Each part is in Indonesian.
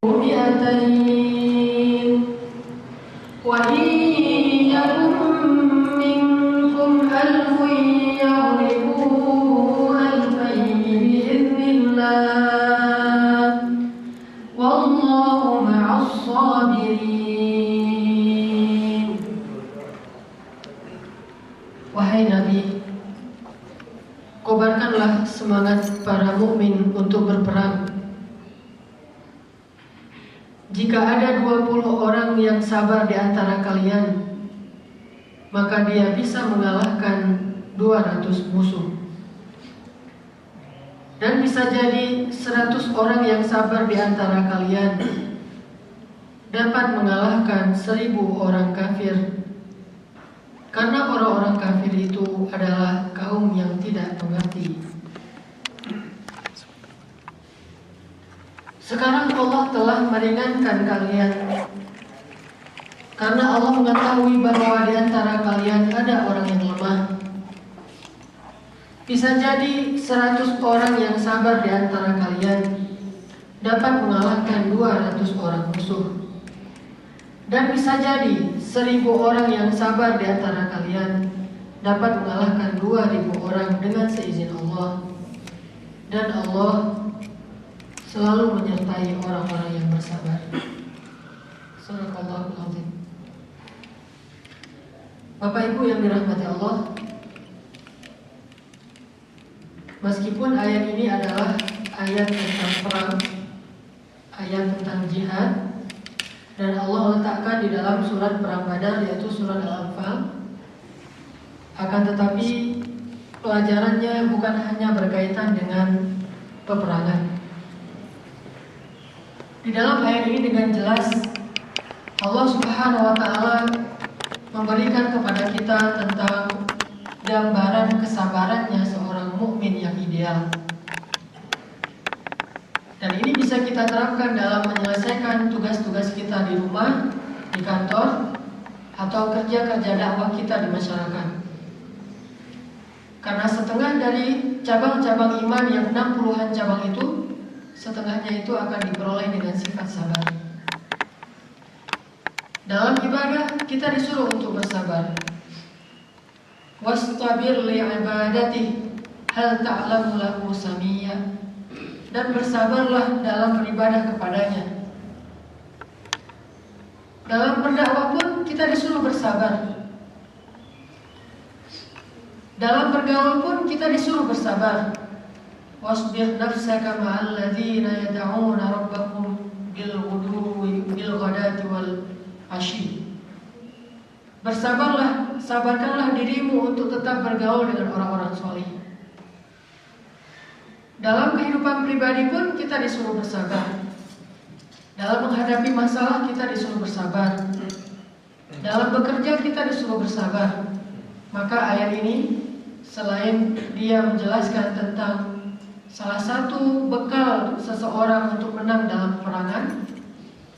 فئتين وإن يكن منكم ألف يغلبوا ألفين بإذن الله والله مع الصابرين. Wahai Nabi, kobarkanlah semangat para mukmin untuk berperang. Jika ada 20 orang yang sabar di antara kalian, maka dia bisa mengalahkan 200 musuh. Dan bisa jadi 100 orang yang sabar di antara kalian dapat mengalahkan 1000 orang kafir. Karena orang-orang kafir itu adalah kaum yang tidak mengerti. Sekarang Allah telah meringankan kalian, karena Allah mengetahui bahwa di antara kalian ada orang yang lemah. Bisa jadi 100 orang yang sabar di antara kalian dapat mengalahkan 200 orang musuh. Dan bisa jadi 1000 orang yang sabar di antara kalian dapat mengalahkan 2000 orang dengan seizin Allah. Dan Allah selalu menyertai orang-orang yang bersabar. Sadaqallahul azim. Bapak Ibu yang dirahmati Allah, meskipun ayat ini adalah ayat tentang perang, ayat tentang jihad, dan Allah letakkan di dalam surat perang Badar, yaitu surat Al-Anfal, akan tetapi pelajarannya bukan hanya berkaitan dengan peperangan. Di dalam ayat ini dengan jelas Allah Subhanahu wa Ta'ala memberikan kepada kita tentang gambaran kesabarannya seorang mukmin yang ideal. Dan ini bisa kita terapkan dalam menyelesaikan tugas-tugas kita di rumah, di kantor, atau kerja-kerja dakwah kita di masyarakat. Karena setengah dari cabang-cabang iman yang 60-an cabang itu, setengahnya itu akan diperoleh dengan sifat sabar. Dalam ibadah kita disuruh untuk bersabar. Wastabir li'ibadati hal ta'lamu lahu samiyya. Dan bersabarlah dalam beribadah kepadanya. Dalam berdakwah pun kita disuruh bersabar. Dalam bergaul pun kita disuruh bersabar. Wasbir nafsaka ma'al ladzina yad'una rabbahum bil-ghuduwi bil-ghadati wal ashi. Bersabarlah, sabarkanlah dirimu untuk tetap bergaul dengan orang-orang saleh. Dalam kehidupan pribadi pun kita disuruh bersabar. Dalam menghadapi masalah kita disuruh bersabar. Dalam bekerja kita disuruh bersabar. Maka ayat ini selain dia menjelaskan tentang salah satu bekal seseorang untuk menang dalam peperangan,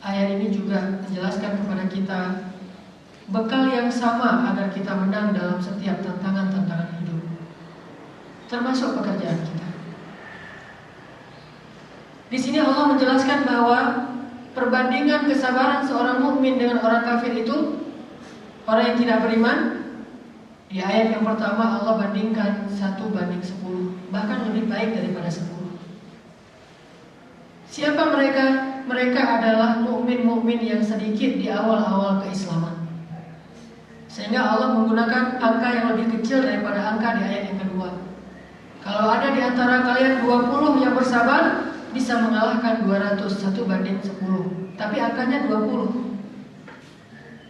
ayat ini juga menjelaskan kepada kita bekal yang sama agar kita menang dalam setiap tantangan-tantangan hidup, termasuk pekerjaan kita. Di sini Allah menjelaskan bahwa perbandingan kesabaran seorang mukmin dengan orang kafir itu, orang yang tidak beriman, di ayat yang pertama Allah bandingkan 1:10, bahkan lebih baik daripada 10. Siapa mereka? Mereka adalah mukmin-mukmin yang sedikit di awal-awal keislaman, sehingga Allah menggunakan angka yang lebih kecil daripada angka di ayat yang kedua. Kalau ada di antara kalian 20 yang bersabar, bisa mengalahkan 200, 1:10, tapi angkanya 20.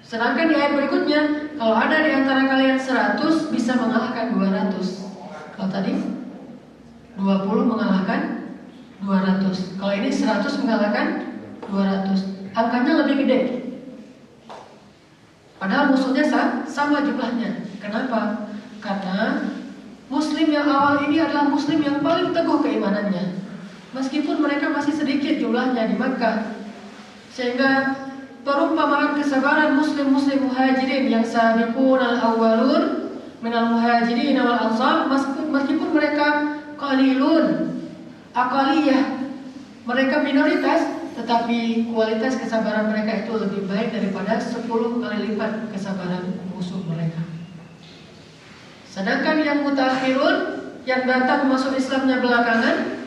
Sedangkan di ayat berikutnya, kalau ada di antara kalian 100, bisa mengalahkan 200. Kalau tadi 20 mengalahkan 200, kalau ini 100 mengalahkan 200. Angkanya lebih gede. Padahal musuhnya sama jumlahnya. Kenapa? Karena Muslim yang awal ini adalah Muslim yang paling teguh keimanannya, meskipun mereka masih sedikit jumlahnya di Makkah. Sehingga perumpamaan kesabaran muslim-muslim muhajirin yang sabiqun al-awwalun minal muhajirin wal ansar, meskipun mereka qalilun, aqaliyah, mereka minoritas, tetapi kualitas kesabaran mereka itu lebih baik daripada 10 kali lipat kesabaran musuh mereka. Sedangkan yang mutakhirun, yang datang masuk Islamnya belakangan,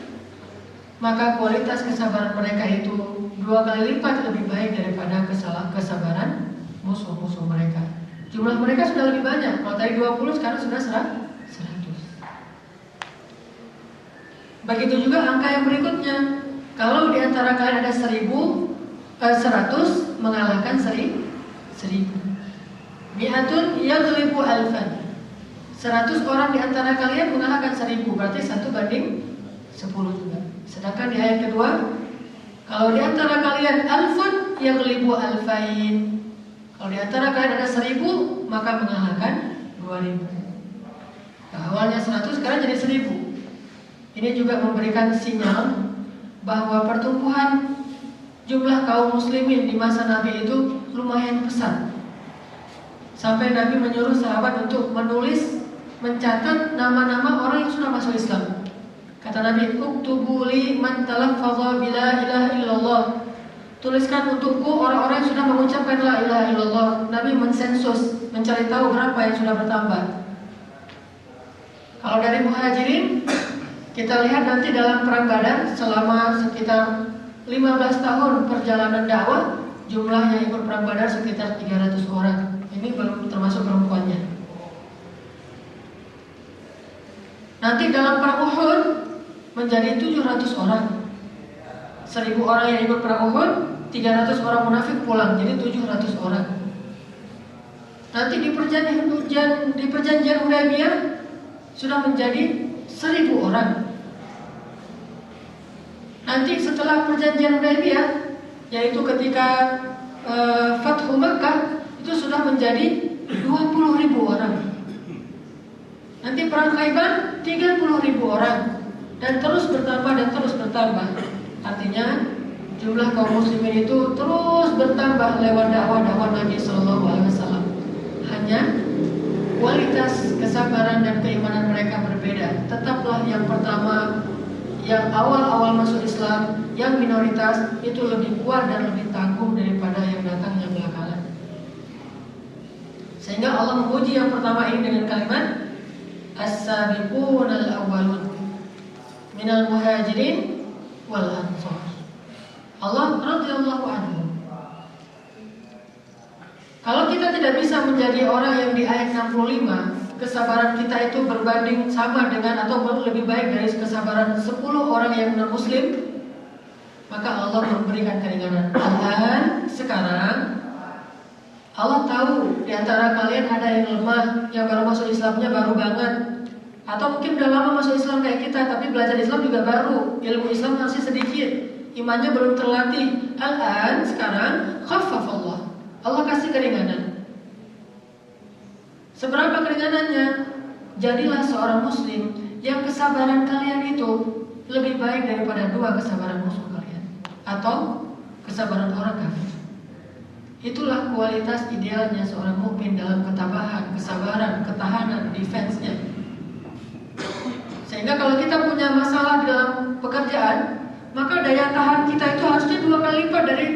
maka kualitas kesabaran mereka itu 2 kali lipat lebih baik daripada kesabaran musuh-musuh mereka. Jumlah mereka sudah lebih banyak. Kalau tadi 20, sekarang sudah 100. Begitu juga angka yang berikutnya. Kalau di antara kalian ada 100 mengalahkan 1000. Mi'atun yaghlibu alfan. 100 orang di antara kalian mengalahkan 1000, berarti 1 banding 10 juga. Sedangkan di ayat kedua, kalau di antara kalian alfun yaghlibu alfain. Kalau di antara kalian ada 1000, maka mengalahkan 2000. Nah, awalnya 100, sekarang jadi 1000. Ini juga memberikan sinyal bahwa pertumbuhan jumlah kaum muslimin di masa Nabi itu lumayan pesat. Sampai Nabi menyuruh sahabat untuk mencatat nama-nama orang yang sudah masuk Islam. Kata Nabi, "Uktubu li man talaffaza bila ilaha illallah." Tuliskan untukku orang-orang yang sudah mengucapkan la ilaha illallah. Nabi mensensus, mencari tahu berapa yang sudah bertambah. Kalau dari Muhajirin, kita lihat nanti dalam perang Badar selama sekitar 15 tahun perjalanan dakwah, jumlah yang ikut perang Badar sekitar 300 orang. Ini belum termasuk perempuannya. Nanti dalam perang Uhud menjadi 700 orang. 1000 orang yang ikut perang Uhud, 300 orang munafik pulang, jadi 700 orang. Nanti di perjanjian Hudaybiyah sudah menjadi 1000 orang. Nanti setelah perjanjian Hudaybiyah, yaitu ketika Fathu Makkah, itu sudah menjadi 20.000 orang. Nanti perang Khaybar 30.000 orang, dan terus bertambah. Artinya jumlah kaum muslimin itu terus bertambah lewat dakwah Nabi Sallallahu Alaihi Wasallam. Hanya kualitas kesabaran dan keimanan mereka berbeda. Tetaplah yang pertama, yang awal-awal masuk Islam, yang minoritas itu lebih kuat dan lebih tangguh daripada yang datang yang belakangan. Sehingga Allah memuji yang pertama ini dengan kalimat As-sabiqunal awwalun minal muhajirin wal ansar. Allah radhiyallahu anhu. Kalau kita tidak bisa menjadi orang yang di ayat 65, kesabaran kita itu berbanding sama dengan atau lebih baik dari kesabaran 10 orang yang non-muslim, maka Allah memberikan keringanan. Sekarang Allah tahu di antara kalian ada yang lemah, yang baru masuk Islamnya baru banget, atau mungkin udah lama masuk Islam kayak kita, tapi belajar Islam juga baru, ilmu Islam masih sedikit, imannya belum terlatih. Sekarang khaffafallah, Allah kasih keringanan. Seberapa keringanannya? Jadilah seorang muslim yang kesabaran kalian itu lebih baik daripada 2 kesabaran musuh kalian, atau kesabaran orang kafir. Itulah kualitas idealnya seorang mukmin dalam ketabahan, kesabaran, ketahanan, defense-nya. Sehingga kalau kita punya masalah dalam pekerjaan, maka daya tahan kita itu harusnya 2 kali lipat dari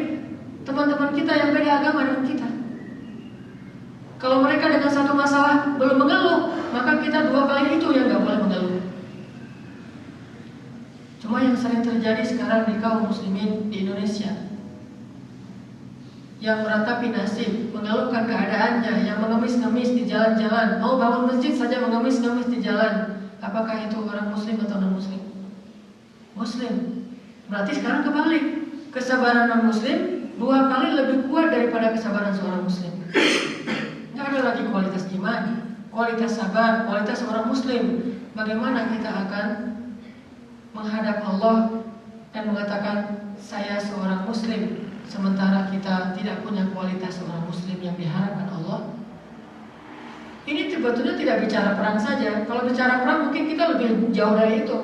teman-teman kita yang beda agama dengan kita. Kalau mereka dengan satu masalah belum mengeluh, maka kita 2 kali itu yang gak boleh mengeluh. Cuma yang sering terjadi sekarang di kaum muslimin di Indonesia, yang meratapi nasib, mengeluhkan keadaannya, yang mengemis-ngemis di jalan-jalan, mau bangun masjid saja mengemis-ngemis di jalan. Apakah itu orang muslim atau non-muslim? Muslim. Berarti sekarang kebalik, kesabaran non-muslim 2 kali lebih kuat daripada kesabaran seorang muslim. Nggak ada lagi kualitas iman, kualitas sabar, kualitas seorang muslim. Bagaimana kita akan menghadap Allah dan mengatakan saya seorang muslim, sementara kita tidak punya kualitas seorang muslim yang diharapkan Allah? Ini sebetulnya tidak bicara perang saja. Kalau bicara perang mungkin kita lebih jauh dari itu.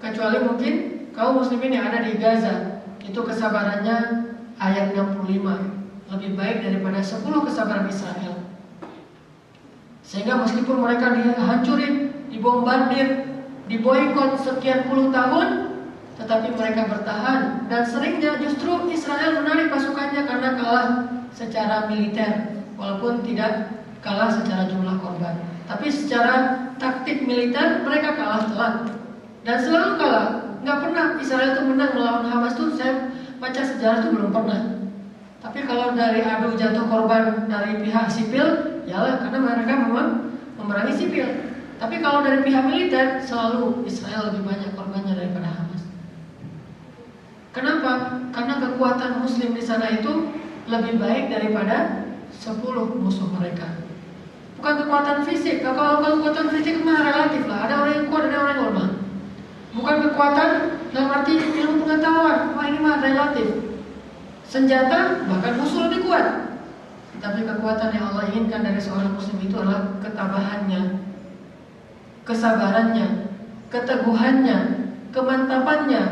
Kecuali mungkin kaum muslimin yang ada di Gaza, itu kesabarannya ayat 65 lebih baik daripada 10 kesabaran Israel. Sehingga meskipun mereka dihancurin, dibombardir, diboikot sekian puluh tahun, tetapi mereka bertahan, dan seringnya justru Israel menarik pasukannya karena kalah secara militer, walaupun tidak kalah secara jumlah korban. Tapi secara taktik militer mereka kalah telak dan selalu kalah. Nggak pernah Israel itu menang melawan Hamas tuh, saya baca sejarah itu belum pernah. Tapi kalau dari adu jatuh korban dari pihak sipil, yalah, karena mereka memang memerangi sipil. Tapi kalau dari pihak militer, selalu Israel lebih banyak korbannya daripada Hamas. Kenapa? Karena kekuatan Muslim di sana itu lebih baik daripada 10 musuh mereka. Bukan kekuatan fisik. Kalau kekuatan fisik mah relatif lah. Ada orang yang kuat, ada orang yang lemah. Bukan kekuatan dalam arti ilmu pengetahuan. Wah, ini mah relatif. Senjata bahkan musuh lebih kuat. Tapi kekuatan yang Allah inginkan dari seorang Muslim itu adalah ketabahannya, kesabarannya, keteguhannya, kemantapannya,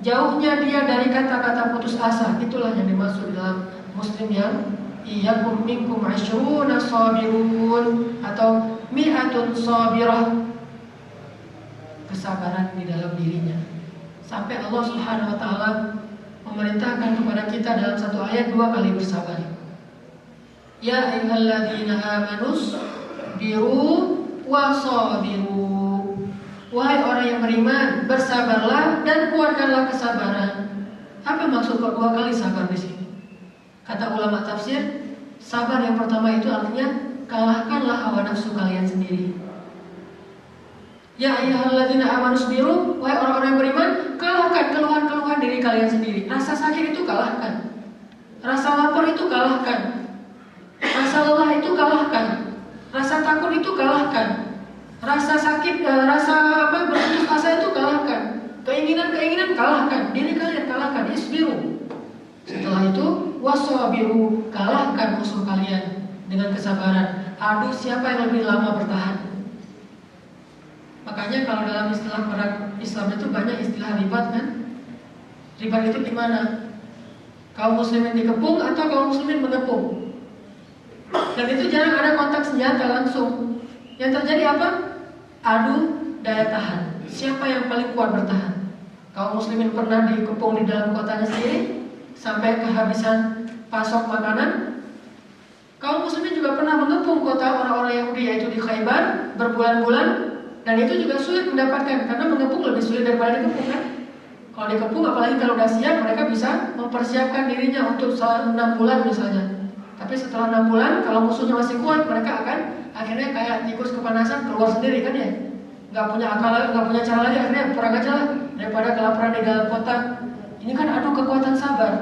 jauhnya dia dari kata-kata putus asa. Itulah yang dimaksud dalam Muslim yang iyyakum minkum 'ashruna sabirun atau mi'atun sabirah. Kesabaran di dalam dirinya. Sampai Allah Subhanahu wa taala memerintahkan kepada kita dalam satu ayat 2 kali bersabar. Ya ayyuhalladzina amanus biru wasabiru. Wahai orang yang beriman, bersabarlah dan kuatkanlah kesabaran. Apa maksud kok 2 kali sabar di sini? Kata ulama tafsir, sabar yang pertama itu artinya kalahkanlah hawa nafsu kalian sendiri. Ya ayyuhalladzina amanus biru, wahai orang-orang yang beriman, kalahkan keluhan-keluhan diri kalian sendiri. Rasa sakit itu kalahkan. Rasa lapar itu kalahkan. Rasa lelah itu kalahkan. Rasa takut itu kalahkan. Rasa sakit, berputus asa itu kalahkan. Keinginan-keinginan kalahkan. Diri kalian kalahkan. Isbiru. Setelah itu wasabiru, kalahkan musuh kalian dengan kesabaran. Adu siapa yang lebih lama bertahan. Makanya kalau dalam istilah orang Islam itu banyak istilah ribat kan? Ribat itu gimana? Kaum muslimin dikepung atau kaum muslimin mengepung? Dan itu jarang ada kontak senjata langsung. Yang terjadi apa? Adu daya tahan. Siapa yang paling kuat bertahan? Kaum muslimin pernah dikepung di dalam kotanya sendiri sampai kehabisan pasok makanan. Kaum muslimin juga pernah mengepung kota orang-orang Yahudi, yaitu di Khaybar berbulan-bulan. Dan itu juga sulit mendapatkan, karena mengepung lebih sulit daripada dikepung kan. Kalau dikepung, apalagi kalau udah siap, mereka bisa mempersiapkan dirinya untuk 6 bulan misalnya. Tapi setelah 6 bulan, kalau musuhnya masih kuat, mereka akan akhirnya kayak tikus kepanasan keluar sendiri kan ya. Gak punya akal, gak punya cara lagi, akhirnya perang aja lah daripada kelaparan di dalam kota. Ini kan adu kekuatan sabar.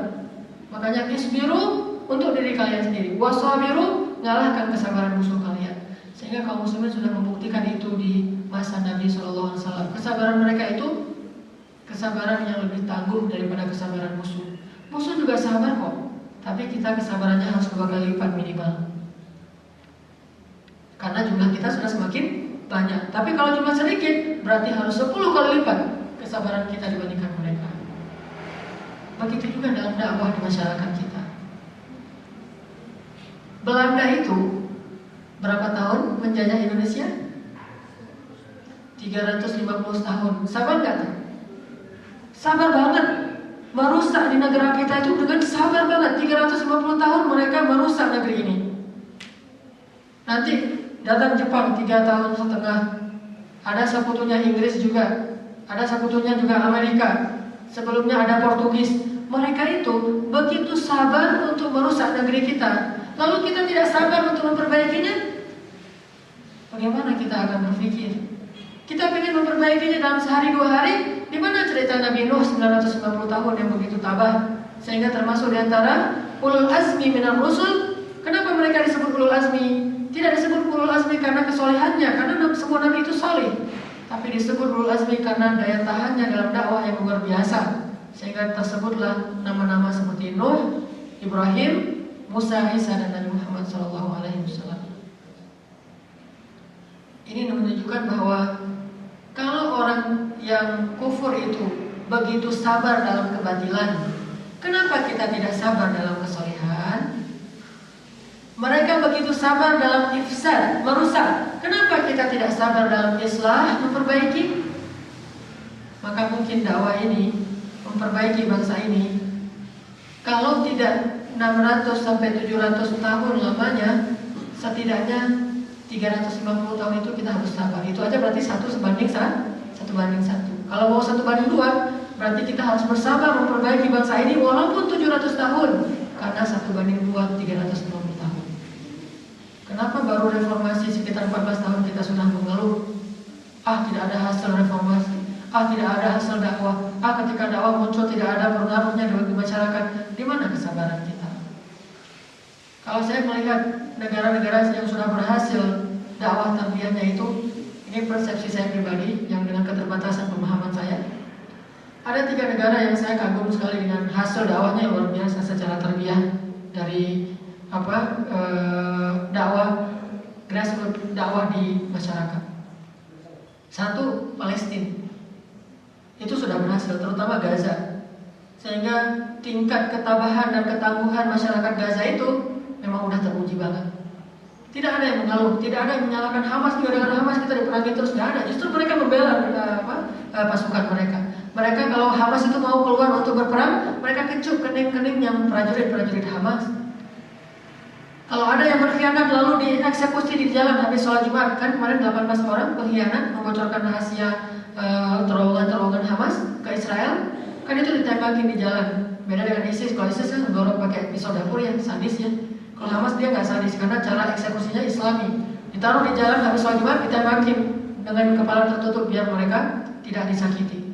Makanya isbiru untuk diri kalian sendiri, wasabiru, ngalahkan kesabaran musuh kalian. Sehingga kaum muslimin sudah membuktikan itu di masa Nabi SAW. Kesabaran mereka itu kesabaran yang lebih tangguh daripada kesabaran musuh. Musuh juga sabar kok, tapi kita kesabarannya harus 2 kali lipat minimal. Karena jumlah kita sudah semakin banyak. Tapi kalau jumlah sedikit, berarti harus 10 kali lipat kesabaran kita dibandingkan mereka. Begitu juga dalam dakwah di masyarakat kita. Belanda itu berapa tahun menjajah Indonesia? 350 tahun. Sabar gak tuh? Sabar banget. Merusak di negara kita itu dengan sabar banget. 350 tahun mereka merusak negeri ini. Nanti datang Jepang 3 tahun setengah. Ada sekutunya Inggris juga. Ada sekutunya juga Amerika. Sebelumnya ada Portugis. Mereka itu begitu sabar untuk merusak negeri kita. Lalu kita tidak sabar untuk memperbaikinya. Bagaimana kita akan berpikir? Kita ingin memperbaikinya dalam sehari 2 hari. Di mana cerita Nabi Nuh 950 tahun yang begitu tabah, sehingga termasuk di antara ulul azmi minar rusul. Kenapa mereka disebut ulul azmi? Tidak disebut ulul azmi karena kesolehannya, karena semua nabi itu soleh. Tapi disebut ulul azmi karena daya tahannya dalam dakwah yang luar biasa. Sehingga tersebutlah nama-nama seperti Nuh, Ibrahim, Musa, Isa, dan Nabi Muhammad SAW. Ini menunjukkan bahwa kalau orang yang kufur itu begitu sabar dalam kebatilan, kenapa kita tidak sabar dalam kesolehan? Mereka begitu sabar dalam ifsad, merusak. Kenapa kita tidak sabar dalam islah, memperbaiki? maka mungkin dakwah ini memperbaiki bangsa ini. Kalau tidak 600 sampai 700 tahun lamanya, setidaknya 350 tahun itu kita harus sabar. Itu aja berarti 1:1. Kalau mau 1:2, berarti kita harus bersabar memperbaiki bangsa ini walaupun 700 tahun. Karena 1:2, 350 tahun. Kenapa baru reformasi sekitar 14 tahun kita sudah mengeluh? Tidak ada hasil reformasi. Tidak ada hasil dakwah. Ketika dakwah muncul tidak ada pengaruhnya di masyarakat. Di mana kesabaran kita? Kalau saya melihat negara-negara yang sudah berhasil dakwah tarbiyahnya itu, ini persepsi saya pribadi yang dengan keterbatasan pemahaman saya. Ada 3 negara yang saya kagum sekali dengan hasil dakwahnya yang luar biasa secara tarbiyah dari dakwah grassroots, dakwah di masyarakat. 1, Palestina. Itu sudah berhasil, terutama Gaza. Sehingga tingkat ketabahan dan ketangguhan masyarakat Gaza itu memang udah teruji banget. Tidak ada yang mengeluh, tidak ada yang menyalahkan Hamas juga dengan Hamas kita diperangi terus, tidak ada. Justru mereka membela pasukan mereka. Mereka kalau Hamas itu mau keluar untuk berperang, mereka kecup kening-kening yang prajurit-prajurit Hamas. Kalau ada yang berkhianat lalu dieksekusi di jalan habis sholat Jumat, kan kemarin 18 orang berkhianat membocorkan rahasia terowongan Hamas ke Israel, kan itu ditembakin di jalan. Beda dengan ISIS, kalau ISIS kan dorong pakai pisau dapur ya, sadis ya. Kalau Hamas dia nggak sadis karena cara eksekusinya Islami. Ditaruh di jalan habis sholat Jumat ditembakin dengan kepala tertutup biar mereka tidak disakiti.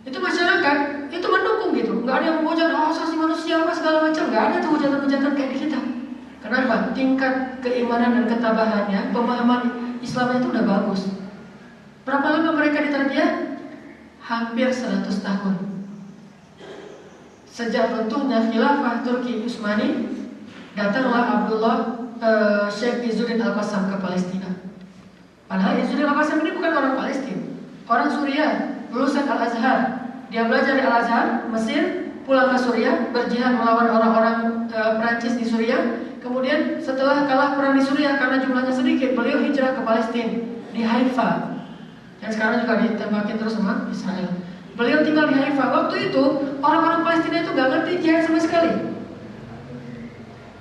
Itu masyarakat itu mendukung gitu, nggak ada yang menghujat asasi manusia apa segala macam, nggak ada tuh hujatan-hujatan kayak di kita. Kenapa? Tingkat keimanan dan ketabahannya, pemahaman Islamnya itu udah bagus. Berapa lama mereka ditarbiyah? Hampir 100 tahun. Sejak runtuhnya khilafah Turki Utsmani, datanglah Syekh Izzuddin Al-Qassam ke Palestina. Padahal Izzuddin Al-Qassam ini bukan orang Palestina, orang Suriah, lulusan Al-Azhar. Dia belajar di Al-Azhar, Mesir, pulang ke Suriah, berjihad melawan orang-orang Perancis di Suriah. Kemudian setelah kalah perang di Suriah karena jumlahnya sedikit, beliau hijrah ke Palestina di Haifa. Dan sekarang juga ditembakin terus sama Israel. Beliau tinggal di Haifa. Waktu itu orang-orang Palestina itu gak ngerti jihad sama sekali,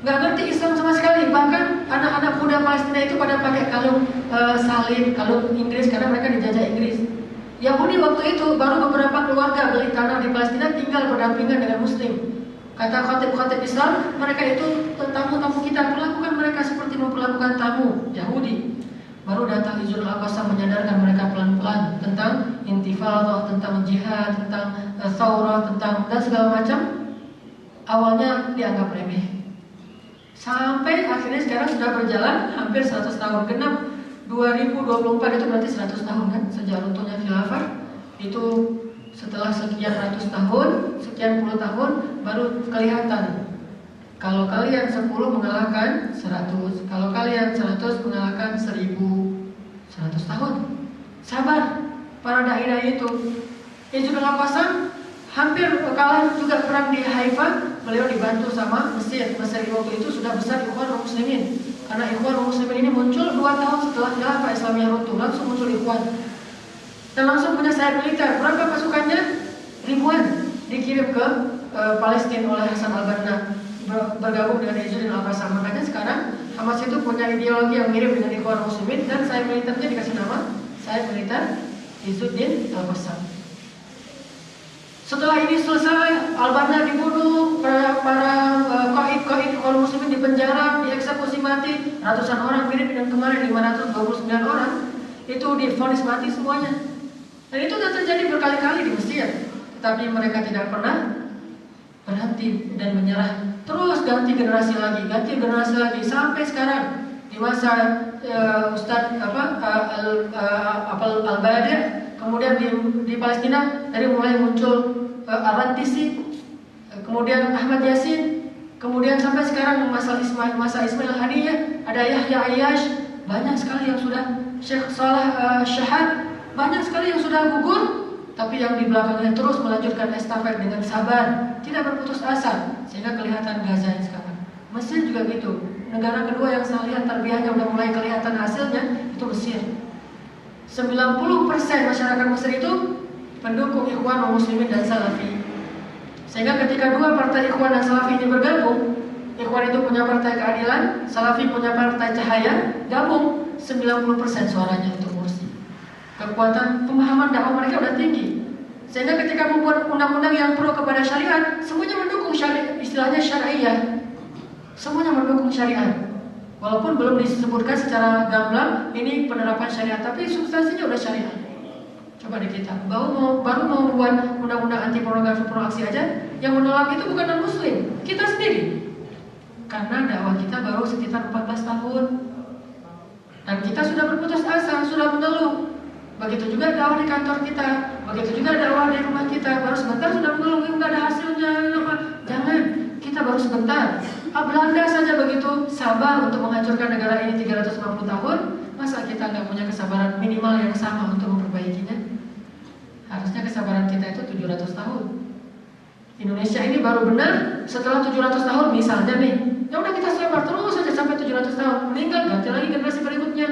gak ngerti Islam sama sekali. Bahkan anak-anak muda Palestina itu pada pakai kalung salib, kalung Inggris karena mereka dijajah Inggris. Yahudi waktu itu baru beberapa keluarga beli tanah di Palestina tinggal berdampingan dengan Muslim. Kata khatib-khatib Islam, mereka itu tamu-tamu kita, perlakukan mereka seperti memperlakukan tamu Yahudi. Baru datang Izzuddin Al-Qassam menyadarkan mereka pelan-pelan tentang intifadah, tentang jihad, tentang thawrah, tentang dan segala macam. Awalnya dianggap remeh. Sampai akhirnya sekarang sudah berjalan hampir 100 tahun genap. 2024 itu berarti 100 tahun kan sejak runtuhnya khilafah. Itu setelah sekian ratus tahun, sekian puluh tahun baru kelihatan. Kalau kalian 10 mengalahkan 100, kalau kalian 100 mengalahkan 1000. 100 tahun. Sabar para dai-dai itu. Izzuddin Al-Qassam hampir kalah juga perang di Haifa. Beliau dibantu sama Mesir. Mesir waktu itu sudah besar Ikhwanul Muslimin. Karena Ikhwanul Muslimin ini muncul 2 tahun setelah khilafah Islamiyah runtuh, langsung muncul Ikhwan. Dan langsung punya sayap militer. Berapa pasukannya? Ribuan. Dikirim ke Palestina oleh Hasan al-Banna, bergabung dengan Izzuddin Al-Qassam. Makanya sekarang Hamas itu punya ideologi yang mirip dengan Ikhwanul Muslimin dan sayap militernya dikasih nama sayap militer Izzuddin Al-Qassam. Setelah ini selesai, al-Banna dibunuh, para qaid Ikhwanul Muslimin dipenjara, dieksekusi mati, ratusan orang, mirip dengan kemarin 529 orang itu divonis mati semuanya. Dan itu sudah terjadi berkali-kali di Mesir. Tetapi mereka tidak pernah berhenti dan menyerah. Terus ganti generasi lagi sampai sekarang di masa Ustadz Al-Badi. Kemudian di Palestina dari mulai muncul Ar-Rantisi, kemudian Ahmad Yasin, kemudian sampai sekarang masa Ismail Haniyah, ada Yahya Ayyash, banyak sekali yang sudah Syekh Salah Syahad, banyak sekali yang sudah gugur, tapi yang di belakangnya terus melanjutkan estafet dengan sabar, tidak berputus asa, sehingga kelihatan Gaza yang sekarang. Mesir juga gitu. Negara kedua yang saya lihat tarbiyahnya udah mulai kelihatan hasilnya itu Mesir. 90% masyarakat Mesir itu pendukung Ikhwan Muslimin dan Salafi. Sehingga ketika dua partai Ikhwan dan Salafi ini bergabung, Ikhwan itu punya partai keadilan, Salafi punya partai cahaya, gabung 90% suaranya untuk Mursi. Kekuatan pemahaman dakwah mereka udah tinggi. Sehingga ketika membuat undang-undang yang pro kepada syariat, semuanya mendukung syariat, istilahnya syariah. Semuanya mendukung syariat. Walaupun belum disebutkan secara gamblang ini penerapan syariat, tapi substansinya udah syariat. Coba di kita, baru mau membuat undang-undang anti pornografi proaksi aja, yang menolak itu bukan non-muslim, kita sendiri. Karena dakwah kita baru sekitar 14 tahun. Dan kita sudah berputus asa, sudah mengeluh. Begitu juga dakwah di kantor kita, begitu juga dakwah di rumah kita. Baru sebentar sudah mengeluh, nggak ada hasilnya. Jangan, kita baru sebentar. Belanda saja begitu sabar untuk menghancurkan negara ini 350 tahun. Masa kita nggak punya kesabaran minimal yang sama untuk memperbaikinya? Harusnya kesabaran kita itu 700 tahun. Indonesia ini baru benar setelah 700 tahun misalnya nih. Ya udah kita sabar terus saja sampai 700 tahun. Meninggal ganti lagi generasi berikutnya.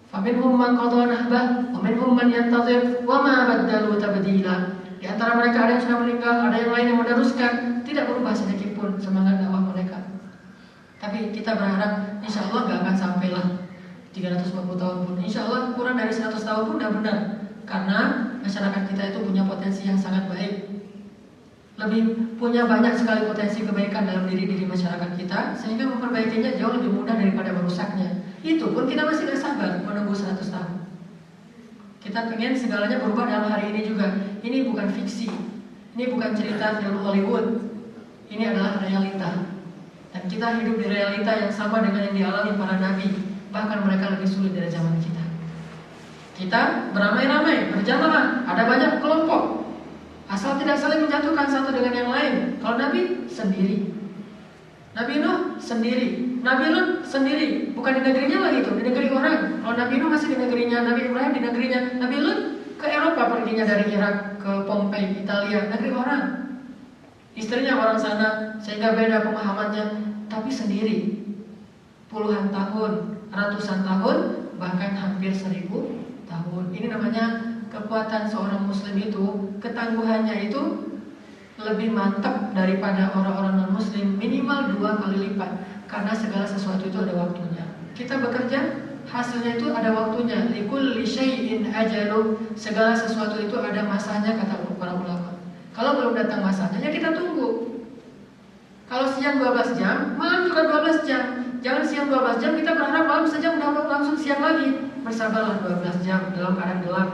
Faminhum man qadha nahbah wa minhum man yantazir wa ma badalu tabdila. Di antara mereka ada yang sudah meninggal, ada yang lain yang meneruskan, tidak berubah sedikit pun semangat dakwah mereka. Tapi kita berharap insya Allah gak akan sampailah 350 tahun pun. Insya Allah kurang dari 100 tahun pun udah benar. Karena masyarakat kita itu punya potensi yang sangat baik. Lebih punya banyak sekali potensi kebaikan dalam diri masyarakat kita, sehingga memperbaikinya jauh lebih mudah daripada merusaknya. Itu pun kita masih gak sabar menunggu 100 tahun. Kita pengen segalanya berubah dalam hari ini juga. Ini bukan fiksi, ini bukan cerita film Hollywood. Ini adalah realita. Dan kita hidup di realita yang sama dengan yang dialami para nabi. Bahkan mereka lebih sulit dari zaman kita. Kita beramai-ramai, berjamaah, ada banyak kelompok. Asal tidak saling menjatuhkan satu dengan yang lain. Kalau Nabi sendiri, Nabi Nuh sendiri, Nabi Lut sendiri, bukan di negerinya lagi itu, di negeri orang. Kalau Nabi Nuh masih di negerinya, Nabi Ibrahim di negerinya, Nabi Lut ke Eropa perginya dari Irak ke Pompei, Italia, negeri orang. Istrinya orang sana, sehingga beda pemahamannya, tapi sendiri. Puluhan tahun, ratusan tahun, bahkan hampir 1000 tahun. Ini namanya kekuatan seorang muslim itu, ketangguhannya itu lebih mantap daripada orang-orang non-muslim, minimal 2 kali lipat. Karena segala sesuatu itu ada waktunya. Kita bekerja, hasilnya itu ada waktunya. Likulli syai'in ajaluh. Segala sesuatu itu ada masanya, kata para ulama. Kalau belum datang masanya, ya kita tunggu. Kalau siang 12 jam, malam juga 12 jam. Jangan siang 12 jam, kita berharap malam saja udah langsung siang lagi. Bersabarlah 12 jam dalam keadaan gelap.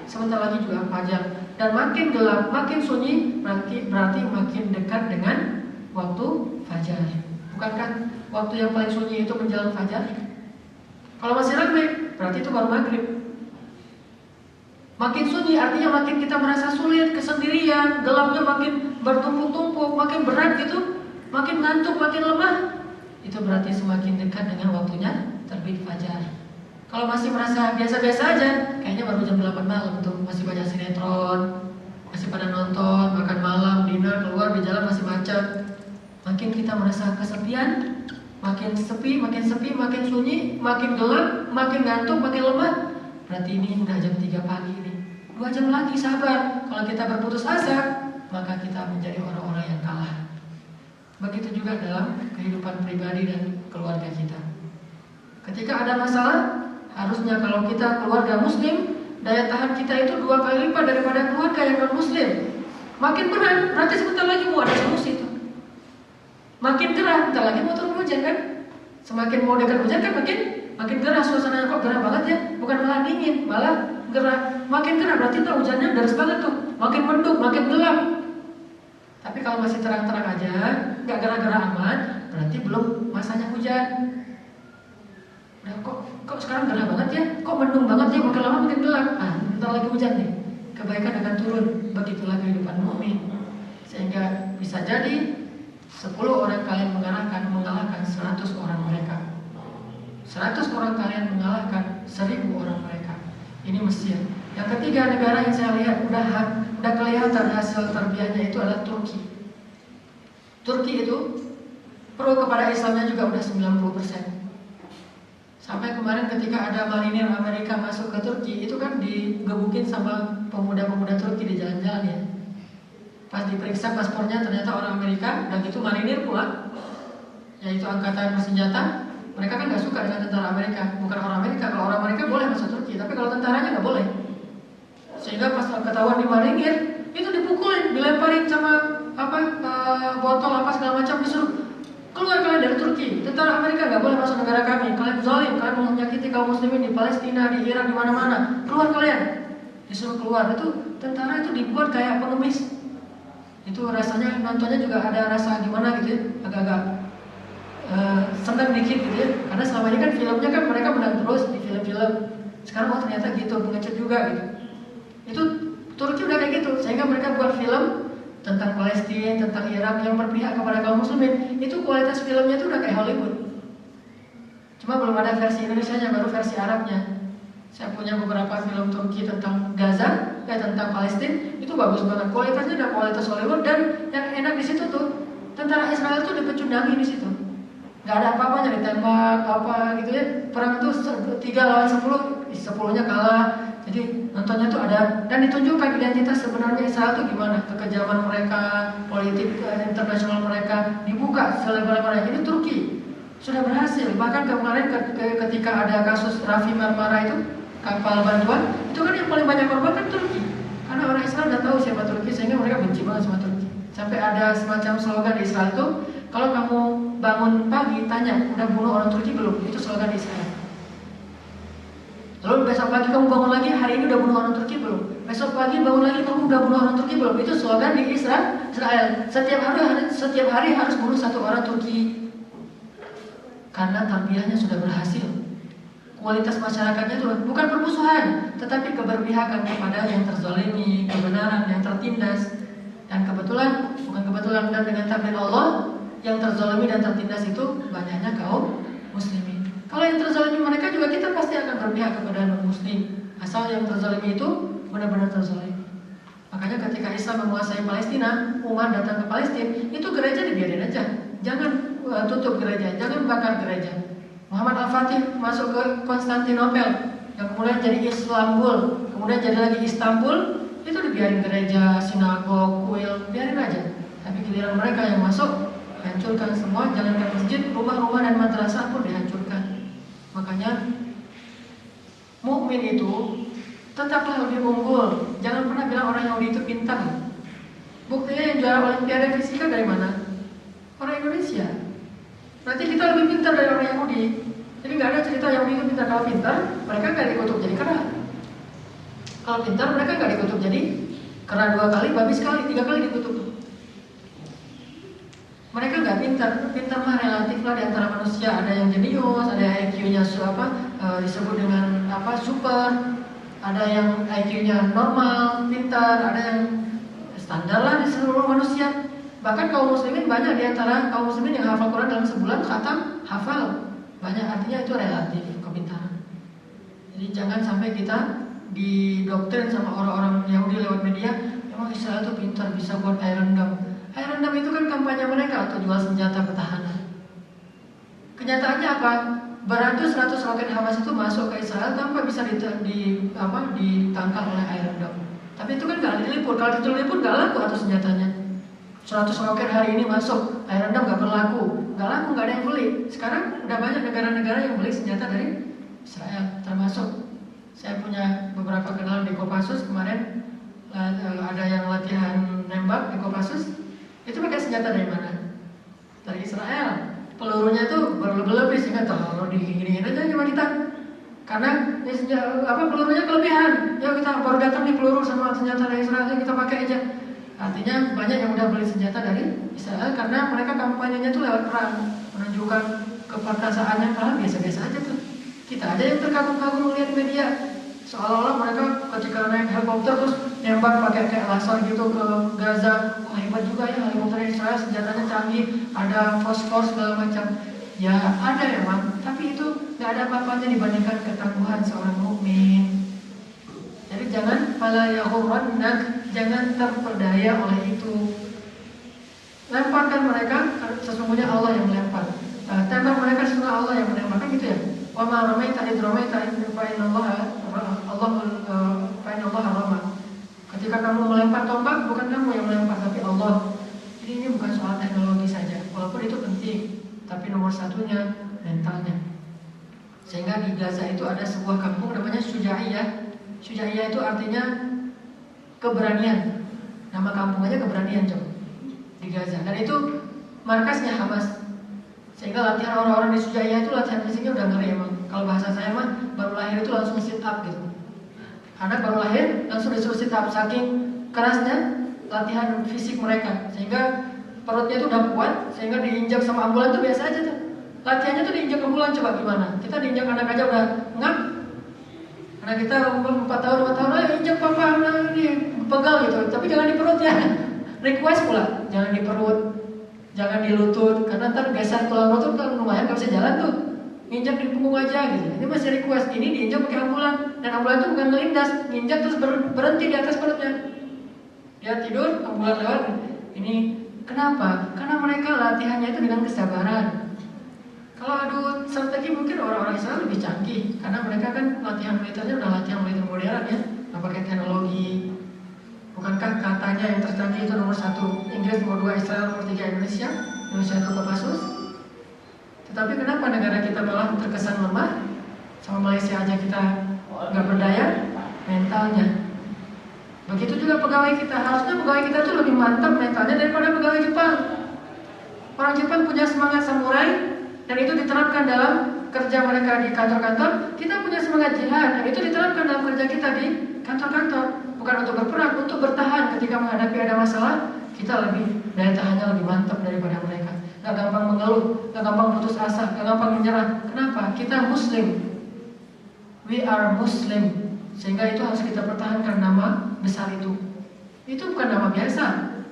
Sebentar lagi juga fajar. Dan makin gelap, makin sunyi, berarti makin dekat dengan waktu fajar. Bukankah waktu yang paling sunyi itu menjelang fajar? Kalau masih ramai, berarti itu baru maghrib. Makin sunyi artinya makin kita merasa sulit, kesendirian, gelapnya makin bertumpuk-tumpuk, makin berat gitu, makin ngantuk, makin lemah. Itu berarti semakin dekat dengan waktunya terbit fajar. Kalau masih merasa biasa-biasa aja, kayaknya baru jam 8 malam tuh, masih banyak sinetron, masih pada nonton, makan malam, dinner, keluar di jalan masih macet. Makin kita merasa kesepian, makin sepi, makin sunyi, makin gelap, makin ngantuk, makin lemah. Berarti ini udah jam 3 pagi nih. 2 jam lagi, sabar. Kalau kita berputus asa, maka kita menjadi orang-orang yang kalah. Begitu juga dalam kehidupan pribadi dan keluarga kita. Ketika ada masalah, harusnya kalau kita keluarga muslim, daya tahan kita itu 2 kali lipat daripada keluarga yang non-muslim. Makin berat, berarti sebentar lagi mau ada solusi itu. Makin gerah, bentar lagi mau turun hujan kan? Semakin mau dekat hujan kan makin gerah suasananya, kok gerah banget ya? Bukan malah dingin, malah gerah. Makin gerah berarti tuh hujannya deras banget tuh. Makin mendung, makin gelap. Tapi kalau masih terang-terang aja, nggak gerah-gerah amat, berarti belum masanya hujan. Nah, kok sekarang gerah banget ya? Kok mendung banget ya? Makin lama makin gelap. Bentar lagi hujan nih. Kebaikan akan turun. Begitulah kehidupan mukmin. Sehingga bisa jadi 10 orang kalian mengalahkan 100 orang mereka. 100 orang kalian mengalahkan 1000 orang mereka. Ini Mesir. Yang ketiga negara yang saya lihat udah kelihatan hasil terbiahnya itu adalah Turki. Turki itu pro kepada Islamnya juga udah 90%. Sampai kemarin ketika ada marinir Amerika masuk ke Turki, itu kan digebukin sama pemuda-pemuda Turki di jalan-jalan ya. Pas diperiksa paspornya ternyata orang Amerika, dan itu marinir pula, yaitu angkatan bersenjata. Mereka kan nggak suka dengan tentara Amerika, bukan orang Amerika. Kalau orang Amerika boleh masuk Turki, tapi kalau tentaranya nggak boleh. Sehingga pas ketahuan di marinir, itu dipukulin, dilemparin sama botol apa segala macam, disuruh keluar kalian dari Turki. Tentara Amerika nggak boleh masuk negara kami. Kalian zalim, kalian menyakiti kaum muslimin di Palestina, di Irak, di mana-mana. Keluar kalian. Disuruh keluar. Itu tentara itu dibuat kayak pengemis. Itu rasanya nontonnya juga ada rasa gimana gitu ya, agak-agak senang dikit gitu ya. Karena selama ini kan filmnya kan mereka menang terus di film-film. Sekarang ternyata gitu, pengecut juga gitu. Itu Turki udah kayak gitu, sehingga mereka buat film tentang Palestina, tentang Irak yang berpihak kepada kaum muslimin. Itu kualitas filmnya itu udah kayak Hollywood. Cuma belum ada versi Indonesianya, baru versi Arabnya. Saya punya beberapa film Turki tentang Gaza, tentang Palestina, itu bagus banget. Kualitasnya udah kualitas Hollywood, dan yang enak di situ tuh tentara Israel tuh dipecundangi di situ. Gak ada apa-apanya, ditembak apa gitu ya. Perang tuh 3 lawan 10, 10-nya kalah. Jadi nontonnya tuh ada, dan ditunjukkan identitas sebenarnya Israel tuh gimana, kekejaman mereka, politik internasional mereka dibuka selebar-lebarnya. Ini Turki sudah berhasil. Bahkan kemarin ketika ada kasus Raffi Marmara itu, kapal bantuan, itu kan yang paling banyak korban kan Turki. Karena orang Israel udah tahu siapa Turki, sehingga mereka benci banget sama Turki. Sampai ada semacam slogan di Israel tuh, kalau kamu bangun pagi tanya, udah bunuh orang Turki belum? Itu slogan di Israel. Lalu besok pagi kamu bangun lagi, hari ini udah bunuh orang Turki belum? Besok pagi bangun lagi, kamu udah bunuh orang Turki belum? Itu slogan di Israel. Setiap hari harus bunuh 1 orang Turki. Karena tarbiyahnya sudah berhasil. Kualitas masyarakatnya itu bukan permusuhan, tetapi keberpihakan kepada yang terzalimi, kebenaran yang tertindas. Dan bukan kebetulan, dan dengan takdir Allah, yang terzalimi dan tertindas itu banyaknya kaum muslimin. Kalau yang terzalimi mereka juga, kita pasti akan berpihak kepada non-muslim, asal yang terzalimi itu benar-benar terzalimi. Makanya ketika Islam menguasai Palestina, Umar datang ke Palestina, itu gereja dibiarin aja, jangan tutup gereja, jangan bakar gereja. Muhammad Al-Fatih masuk ke Konstantinopel, yang kemudian jadi Istanbul, kemudian jadi lagi Istanbul, itu dibiarin gereja, sinagog, kuil, biarin aja. Tapi giliran mereka yang masuk, hancurkan semua, jangankan masjid, rumah-rumah dan madrasah pun dihancurkan. Makanya mukmin itu tetaplah lebih unggul. Jangan pernah bilang orang Yahudi itu pintar. Buktinya yang juara Olimpiade fisika dari mana? Orang Indonesia. Berarti kita lebih pintar dari orang Yahudi. Jadi nggak ada cerita Yahudi itu pintar. Kalau pintar, mereka nggak dikutuk jadi kera. Kalau pintar, mereka nggak dikutuk jadi kera 2 kali, babi sekali, 3 kali dikutuk. Mereka nggak pintar, pintar mah relatif lah di antara manusia. Ada yang jenius, ada yang IQ-nya disebut dengan super, ada yang IQ-nya normal, pintar, ada yang standar lah di seluruh manusia. Bahkan kaum muslimin banyak di antara kaum muslimin yang hafal Quran dalam sebulan khatam, hafal banyak, artinya itu relatif kepintaran. Jadi jangan sampai kita didoktrin sama orang-orang Yahudi lewat media, memang Israel itu pintar, bisa buat Iron Dome. Iron Dome itu kan kampanye mereka untuk jual senjata pertahanan. Kenyataannya apa? Beratus-ratus roket Hamas itu masuk ke Israel tanpa bisa ditangkal oleh Iron Dome. Tapi itu kan nggak diliput. Kalau diliput nggak laku atau senjatanya. 100 roket hari ini masuk, Iron Dome nggak berlaku, nggak laku, nggak ada yang beli. Sekarang udah banyak negara-negara yang beli senjata dari Israel, termasuk saya punya beberapa kenalan di Kopassus kemarin. Ada yang latihan nembak di Kopassus. Itu pakai senjata dari mana? Dari Israel. Pelurunya itu berlebih-lebih sehingga terlalu digini-gini aja cuma kita. Karena pelurunya kelebihan. Ya kita baru datang di peluru sama senjata dari Israel, kita pakai aja. Artinya banyak yang udah beli senjata dari Israel karena mereka kampanyenya tuh lewat perang, menunjukkan keperkasaannya. Padahal biasa-biasa aja tuh. Kita aja yang terkagum-kagum melihat media. Seolah-olah mereka ketika naik helikopter terus nembak pakai kayak laser gitu ke Gaza. Wah, hebat juga ya helikopter Israel, senjatanya canggih, ada fosfor segala macam. Ya ada memang, tapi itu nggak ada apa-apanya dibandingkan ketangguhan seorang mukmin. Jadi jangan fala yaghurrannak, jangan terperdaya oleh itu. Lemparkan mereka, sesungguhnya Allah yang melempar. Tembak mereka, sesungguhnya Allah yang menembak, kan gitu ya. Wa ma ramaita id ramaita fa inna Allah rama. Jika kamu melempar tombak, bukan kamu yang melempar, tapi Allah. Jadi ini bukan soal teknologi saja, walaupun itu penting, tapi nomor satunya mentalnya. Sehingga di Gaza itu ada sebuah kampung namanya Syujaiyah. Syujaiyah itu artinya keberanian. Nama kampung aja keberanian, coba, di Gaza. Dan itu markasnya Hamas. Sehingga latihan orang-orang di Syujaiyah itu latihan fisiknya udah ngeri emang. Kalau bahasa saya mah baru lahir itu langsung sit up gitu. Anak baru lahir langsung disuruh sit up, saking kerasnya latihan fisik mereka. Sehingga perutnya itu udah kuat, sehingga diinjak sama ambulan tuh biasa aja tuh. Latihannya tuh diinjak ambulan, coba gimana? Kita diinjak anak aja udah ngap. Anak kita umur 4 tahun, 5 tahun, ayo injak papa, ini pegal gitu. Tapi jangan di perut ya. Request pula, jangan di perut, jangan di lutut, karena ntar geser tulang lutut kan lumayan gak bisa jalan tuh. Nginjak di punggung aja gitu. Ini masih request. Ini diinjak pakai ambulan, dan ambulan itu bukan ngelindas, nginjak terus berhenti di atas perutnya. Dia tidur, ambulan lewat. Ini kenapa? Karena mereka latihannya itu dengan kesabaran. Kalau adu strategi mungkin orang-orang Israel lebih canggih, karena mereka kan latihan militernya udah latihan militer modern ya, nggak pakai teknologi. Bukankah katanya yang tercanggih itu nomor 1 Inggris, nomor 2 Israel, nomor 3 Indonesia itu Kopassus. Tetapi kenapa negara kita malah terkesan lemah? Sama Malaysia aja kita nggak berdaya mentalnya. Begitu juga pegawai kita, harusnya pegawai kita tuh lebih mantap mentalnya daripada pegawai Jepang. Orang Jepang punya semangat samurai, dan itu diterapkan dalam kerja mereka di kantor-kantor. Kita punya semangat jihad, dan itu diterapkan dalam kerja kita di kantor-kantor. Bukan untuk berperang, untuk bertahan ketika menghadapi ada masalah. Kita lebih, daya tahannya lebih mantap daripada mereka. Gak gampang mengeluh, gak gampang putus asa, gak gampang menyerah. Kenapa? Kita Muslim. We are Muslim. Sehingga itu harus kita pertahankan nama besar itu. Itu bukan nama biasa,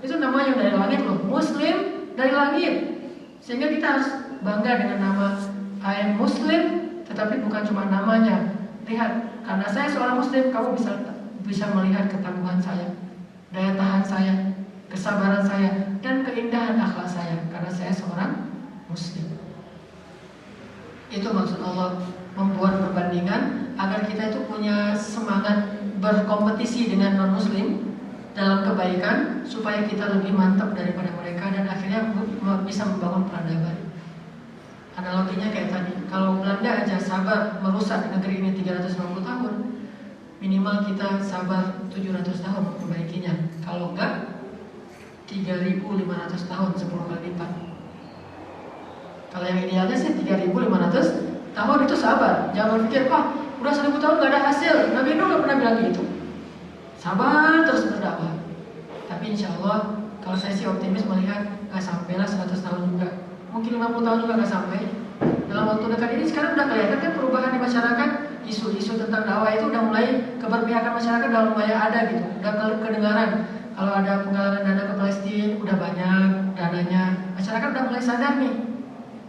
itu nama yang dari langit loh. Muslim dari langit. Sehingga kita harus bangga dengan nama I am Muslim, tetapi bukan cuma namanya. Lihat, karena saya seorang Muslim, kamu bisa melihat ketangguhan saya, daya tahan saya, kesabaran saya, dan keindahan akhlak saya, karena saya seorang Muslim. Itu maksud Allah membuat perbandingan agar kita itu punya semangat berkompetisi dengan non-Muslim dalam kebaikan, supaya kita lebih mantap daripada mereka dan akhirnya bisa membangun peradaban. Analoginya kayak tadi, kalau Belanda aja sabar merusak negeri ini 350 tahun, minimal kita sabar 700 tahun memperbaikinya. Kalau enggak, 3.500 tahun, 10 kali lipat. Kalau yang idealnya sih 3.500 tahun itu sabar. Jangan berpikir, udah 1000 tahun gak ada hasil. Nabi Nuh gak pernah bilang gitu. Sabar terus berdakwah. Tapi insya Allah, kalau saya sih optimis melihat gak sampailah 100 tahun juga. Mungkin 50 tahun juga gak sampai. Dalam waktu dekat ini sekarang udah kelihatan kan perubahan di masyarakat. Isu-isu tentang dakwah itu udah mulai, keberpihakan masyarakat udah mulai ada gitu. Udah kedengaran. Kalau ada penggalangan dana ke Palestina, udah banyak dananya. Masyarakat udah mulai sadar nih.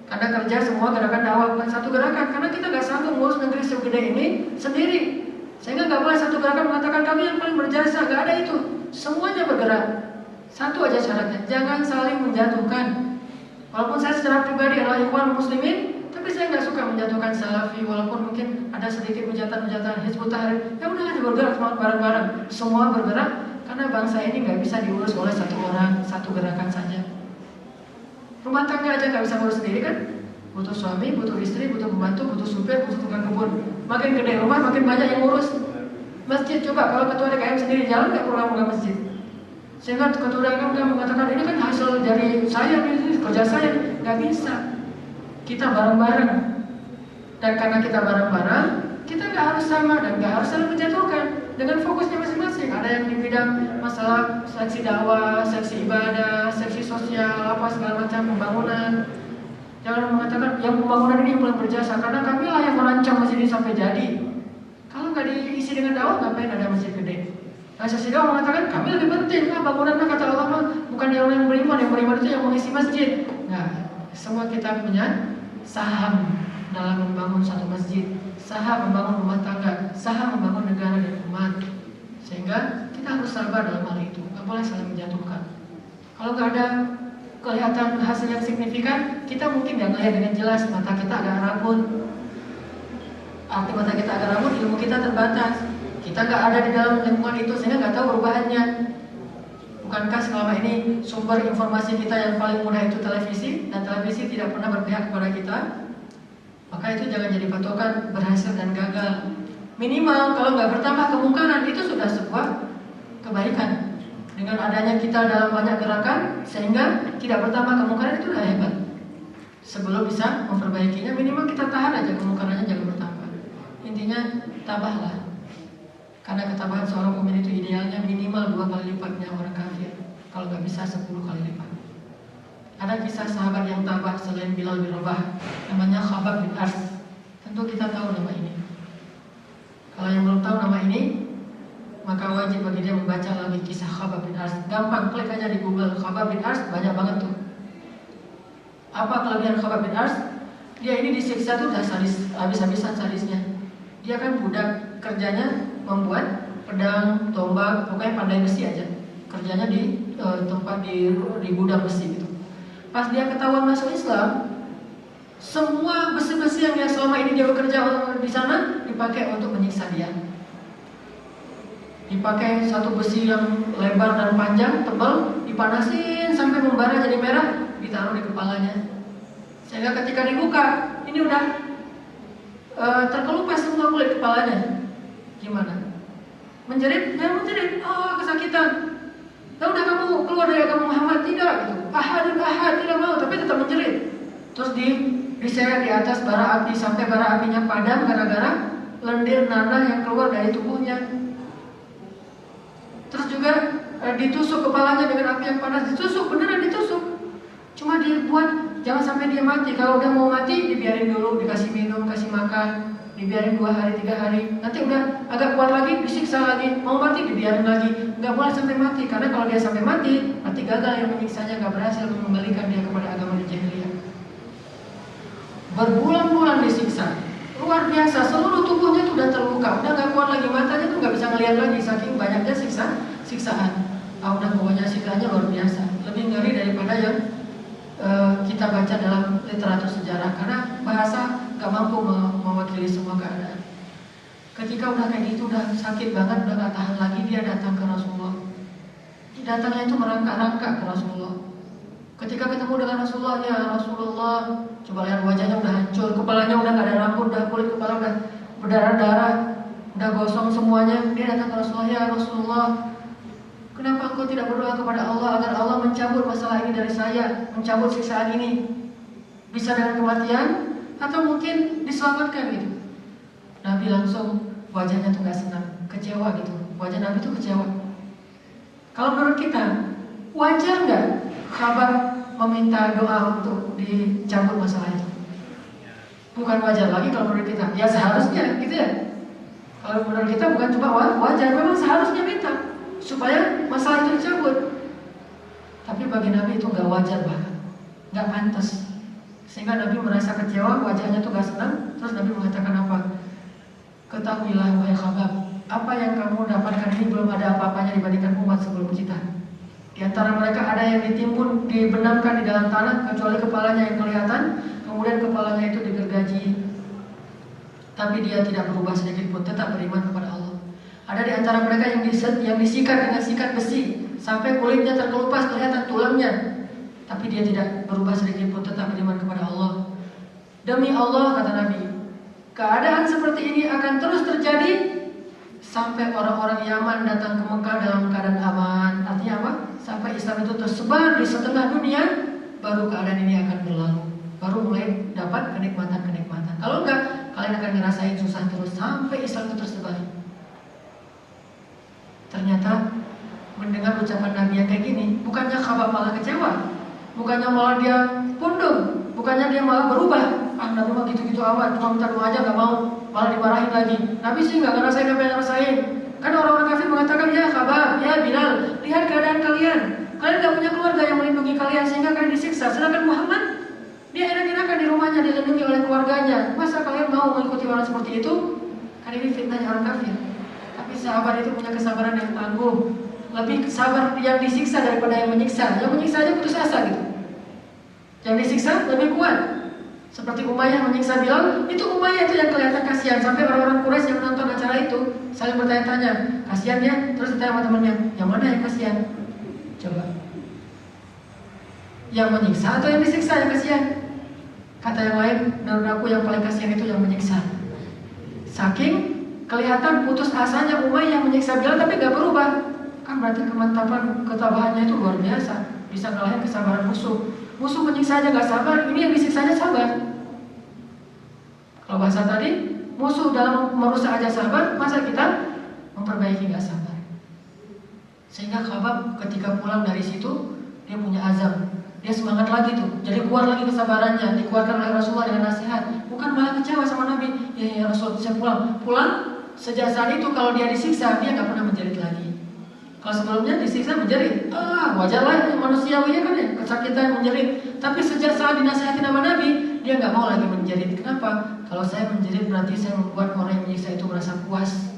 Karena kerja semua gerakan dakwah, bukan satu gerakan. Karena kita gak sanggup ngurus negeri segede ini sendiri. Sehingga gak boleh satu gerakan mengatakan kami yang paling berjasa. Gak ada itu. Semuanya bergerak. Satu aja syaratnya, jangan saling menjatuhkan. Walaupun saya secara pribadi adalah ikhwan muslimin, tapi saya nggak suka menjatuhkan salafi. Walaupun mungkin ada sedikit hujatan-hujatan Hizbut Tahrir, ya udah aja bergerak bareng-bareng. Semua bergerak, karena bangsa ini nggak bisa diurus oleh satu orang, satu gerakan saja. Rumah tangga aja nggak bisa ngurus sendiri kan? Butuh suami, butuh istri, butuh pembantu, butuh supir, butuh tukang kebun. Makin gede rumah, makin banyak yang ngurus. Masjid coba, kalau ketua DKM sendiri jalan nggak program masjid. Sehingga ketua DKM mengatakan ini kan hasil dari saya, ini kerja saya, nggak bisa. Kita bareng-bareng, dan karena kita bareng-bareng, kita nggak harus sama dan nggak harus saling menjatuhkan. Dengan fokusnya masing-masing. Ada yang di bidang masalah seleksi dakwah, seleksi ibadah, seleksi sosial, apa segala macam pembangunan. Jangan mengatakan yang pembangunan ini yang paling berjasa, karena kami lah yang merancang masjid ini sampai jadi. Kalau nggak diisi dengan dakwah, ngapain ada masjid gede? Asasi dakwah mengatakan kami lebih penting. Bangunan kata Allah bukan yang beriman itu yang mengisi masjid. Nah, semua kita punya saham dalam membangun satu masjid, saham membangun rumah tangga, saham membangun negara dan umat. Sehingga kita harus sabar dalam hal itu, nggak boleh saling menjatuhkan. Kalau nggak ada kelihatan hasil yang signifikan, kita mungkin nggak melihat dengan jelas, mata kita agak rabun. Arti mata kita agak rabun, ilmu kita terbatas. Kita nggak ada di dalam lingkungan itu sehingga nggak tahu perubahannya. Bukankah selama ini sumber informasi kita yang paling mudah itu televisi, dan televisi tidak pernah berpihak kepada kita? Maka itu jangan jadi patokan berhasil dan gagal. Minimal kalau nggak bertambah kemungkaran, itu sudah sebuah kebaikan. Dengan adanya kita dalam banyak gerakan sehingga tidak bertambah kemungkaran, itu udah hebat. Sebelum bisa memperbaikinya, minimal kita tahan aja kemungkarannya jangan bertambah. Intinya tabahlah. Karena ketabahan seorang mukmin itu idealnya minimal 2 kali lipatnya orang kafir. Kalau nggak bisa 10 kali lipat. Ada kisah sahabat yang tabah selain Bilal bin Rabah, namanya Khabbab bin Ars. Tentu kita tahu nama ini. Kalau yang belum tahu nama ini, maka wajib bagi dia membaca lagi kisah Khabbab bin Ars. Gampang, klik aja di Google Khabbab bin Ars, banyak banget tuh. Apa kelebihan Khabbab bin Ars? Dia ini disiksa tuh udah sadis, habis-habisan sadisnya. Dia kan budak, kerjanya membuat pedang, tombak, pokoknya pandai besi aja. Kerjanya di tempat di gudang besi gitu. Pas dia ketahuan masuk Islam, semua besi-besi yang dia selama ini dia bekerja di sana dipakai untuk menyiksa dia. Dipakai satu besi yang lebar dan panjang, tebal, dipanasin sampai membara jadi merah, ditaruh di kepalanya. Sehingga ketika dibuka, ini udah terkelupas semua kulit kepalanya. Gimana? Menjerit? Jangan menjerit. Oh, kesakitan. Tahu udah kamu keluar dari agama Muhammad? Tidak gitu. Ahad, tidak mau, tapi tetap menjerit. Terus diseret di atas bara api sampai bara apinya padam gara-gara lendir nanah yang keluar dari tubuhnya. Terus juga ditusuk kepalanya dengan api yang panas. Ditusuk, beneran ditusuk. Cuma dibuat jangan sampai dia mati. Kalau udah mau mati, dibiarin dulu, dikasih minum, kasih makan. Dibiarin 2 hari, 3 hari. Nanti udah agak kuat lagi, disiksa lagi. Mau mati, dibiarin lagi. Nggak boleh sampai mati. Karena kalau dia sampai mati, berarti gagal yang menyiksanya, nggak berhasil mengembalikan dia kepada agama jahiliyah. Berbulan-bulan disiksa. Luar biasa, seluruh tubuhnya tuh udah terluka. Udah nggak kuat lagi, matanya tuh nggak bisa ngeliat lagi. Saking banyaknya siksaan. Udah pokoknya siksanya luar biasa. Lebih ngeri daripada yang kita baca dalam literatur sejarah. Karena bahasa gak mampu mewakili semua keadaan. Ketika udah kayak gitu, udah sakit banget, udah gak tahan lagi, dia datang ke Rasulullah. Datangnya itu merangkak-rangkak ke Rasulullah. Ketika ketemu dengan Rasulullah, ya Rasulullah, coba lihat wajahnya udah hancur, kepalanya udah gak ada rambut, udah kulit kepala udah berdarah-darah, udah gosong semuanya. Dia datang ke Rasulullah, ya Rasulullah, kenapa engkau tidak berdoa kepada Allah agar Allah mencabut masalah ini dari saya, mencabut siksaan ini? Bisa dengan kematian, atau mungkin diselamatkan gitu. Nabi langsung wajahnya tuh gak senang, kecewa gitu. Wajah Nabi tuh kecewa. Kalau menurut kita, wajar nggak Khabbab meminta doa untuk dicabut masalah itu? Bukan wajar lagi kalau menurut kita. Ya seharusnya gitu ya. Kalau menurut kita bukan cuma wajar, memang seharusnya minta supaya masalah itu dicabut. Tapi bagi Nabi itu nggak wajar, bahkan nggak pantas. Sehingga Nabi merasa kecewa, wajahnya tuh gak senang. Terus Nabi mengatakan apa? Ketahuilah wahai Khabbab, apa yang kamu dapatkan ini belum ada apa-apanya dibandingkan umat sebelum kita. Di antara mereka ada yang ditimbun, dibenamkan di dalam tanah, kecuali kepalanya yang kelihatan. Kemudian kepalanya itu digergaji, tapi dia tidak berubah sedikit pun, tetap beriman kepada Allah. Ada di antara mereka yang disikat dengan sikat besi sampai kulitnya terkelupas, kelihatan tulangnya, tapi dia tidak berubah sedikit pun, tetap beriman kepada Allah. Demi Allah, kata Nabi, keadaan seperti ini akan terus terjadi sampai orang-orang Yaman datang ke Mekah dalam keadaan aman. Artinya apa? Sampai Islam itu tersebar di setengah dunia, baru keadaan ini akan berlalu. Baru mulai dapat kenikmatan-kenikmatan. Kalau enggak, kalian akan ngerasain susah terus sampai Islam itu tersebar. Ternyata mendengar ucapan Nabi yang kayak gini, bukannya Khabbab malah kecewa, bukannya malah dia pundung, bukannya dia malah berubah. Nabi mah gitu-gitu amat, cuma minta doa aja gak mau, malah dimarahin lagi. Nabi sih gak ngerasain apa yang ngerasain. Kan orang-orang kafir mengatakan, ya Khabbab, ya Bilal, lihat keadaan kalian. Kalian gak punya keluarga yang melindungi kalian sehingga kalian disiksa. Sedangkan Muhammad, dia enak-enakan di rumahnya, dilindungi oleh keluarganya. Masa kalian mau mengikuti orang seperti itu? Kan ini fitnahnya orang kafir. Tapi sahabat itu punya kesabaran yang tangguh, lebih sabar yang disiksa daripada yang menyiksa. Yang menyiksa aja putus asa gitu. Yang disiksa lebih kuat. Seperti Umayyah menyiksa Bilal, itu Umayyah itu yang kelihatan kasihan. Sampai orang-orang Quraisy yang menonton acara itu saling bertanya-tanya, kasihan ya? Terus ditanya sama temannya, yang mana yang kasihan? Coba, yang menyiksa atau yang disiksa yang kasihan? Kata yang lain, menurut aku yang paling kasihan itu yang menyiksa. Saking kelihatan putus asanya Umayyah menyiksa Bilal tapi gak berubah. Kan berarti kemantapan ketabahannya itu luar biasa, bisa ngalahin kesabaran musuh. Musuh menyiksa aja gak sabar, ini yang disiksa aja sabar. Kalau bahasa tadi, musuh dalam merusak aja sabar, masa kita memperbaiki gak sabar? Sehingga Khabab ketika pulang dari situ, dia punya azam, dia semangat lagi tuh, jadi kuat lagi kesabarannya, dikuatkan oleh Rasulullah dengan nasihat. Bukan malah kecewa sama Nabi, ya Rasul saya pulang. Sejak saat itu kalau dia disiksa, dia gak pernah menjerit lagi. Kalau sebelumnya disiksa menjerit, wajarlah manusiawi kan ya, kesakitan menjerit. Tapi sejak saat dinasihati nama Nabi, dia nggak mau lagi menjerit. Kenapa? Kalau saya menjerit berarti saya membuat orang yang menyiksa itu merasa puas.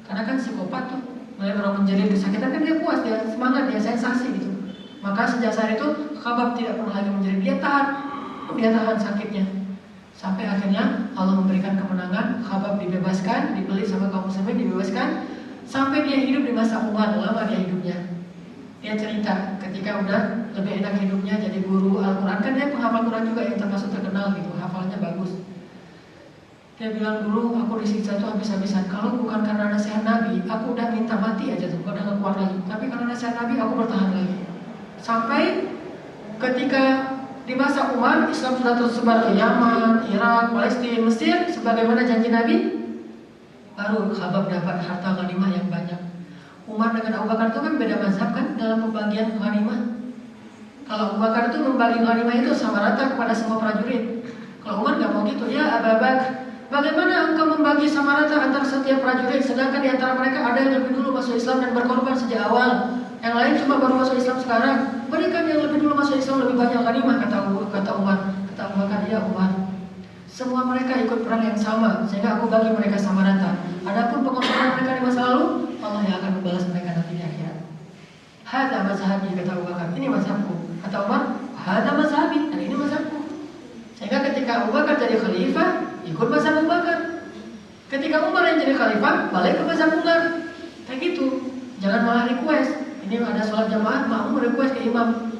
Karena kan psikopat tuh, melihat orang menjerit kesakitan kan dia puas, dia semangat, dia sensasi gitu. Maka sejak saat itu Khabab tidak pernah lagi menjerit, dia tahan sakitnya. Sampai akhirnya Allah memberikan kemenangan, Khabab dibebaskan, dibeli sama kaum muslimin, dibebaskan. Sampai dia hidup di masa Umar, lama dia hidupnya. Dia cerita ketika udah lebih enak hidupnya jadi guru Al-Quran. Kan dia penghafal Quran juga yang termasuk terkenal gitu, hafalnya bagus. Dia bilang dulu aku disiksa tuh habis-habisan. Kalau bukan karena nasihat Nabi, aku udah minta mati aja tuh, udah gak kuat lagi. Tapi karena nasihat Nabi aku bertahan lagi. Sampai ketika di masa Umar, Islam sudah tersebar ke Yaman, Irak, Palestina, Mesir, sebagaimana janji Nabi. Baru Khabab dapat harta ghanimah yang banyak. Umar dengan Abu Bakar itu kan beda mazhab kan dalam pembagian ghanimah. Kalau Abu Bakar itu membagi ghanimah itu sama rata kepada semua prajurit. Kalau Umar nggak mau gitu, ya Abu Bakar, bagaimana engkau membagi sama rata antara setiap prajurit, sedangkan di antara mereka ada yang lebih dulu masuk Islam dan berkorban sejak awal, yang lain cuma baru masuk Islam sekarang. Berikan yang lebih dulu masuk Islam lebih banyak ghanimah, kata Umar. Kata Abu Bakar, ya Umar, semua mereka ikut perang yang sama, sehingga aku bagi mereka sama rata. Adapun pengorbanan mereka di masa lalu, Allah yang akan membalas mereka nanti di akhirat. Hada mazhabi, kata Abu Bakar, ini mazhabku. Kata Umar, hada mazhabi, dan ini mazhabku. Sehingga ketika Abu Bakar jadi khalifah, ikut mazhab Abu Bakar. Ketika Umar yang jadi khalifah, balik ke mazhab Umar. Kayak gitu. Jangan malah request. Ini ada sholat jamaah, makmum request ke imam.